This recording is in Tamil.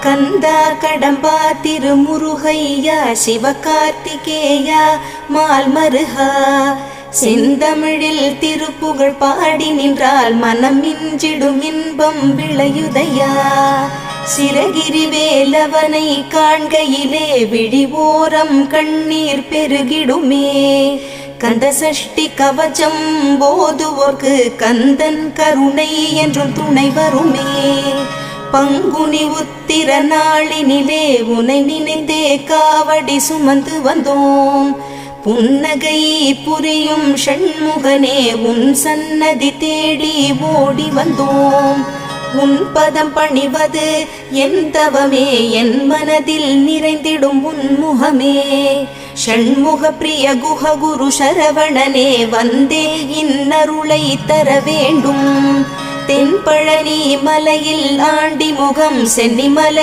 கந்தா கடம்பா திருமுருகையா சிவகார்த்திகேயா மால்மருகா செந்தமிழில் திருப்புகழ் பாடி நின்றால் மனம் மிஞ்சிடும் இன்பம் விளையுதையா சிரகிரி வேலவனை காண்கையிலே விழிவோரம் கண்ணீர் பெருகிடுமே கந்த சஷ்டி கவச்சம் போதுவோர்க்கு கந்தன் கருணை என்றும் துணை வருமே பங்குனி உத்திர நாளினிலே உனை நினைந்தே காவடி சுமந்து வந்தோம் புன்னகை புரியும் ஷண்முகனே உன் சன்னதி தேடி ஓடி வந்தோம் உன் பதம் பணிவது என் தவமே என் மனதில் நிறைந்திடும் உன்முகமே ஷண்முக பிரிய குஹ குரு சரவணனே வந்தே இன்னருளை தர வேண்டும் தென்பழனி மலையில் ஆண்டி முகம் சென்னிமலை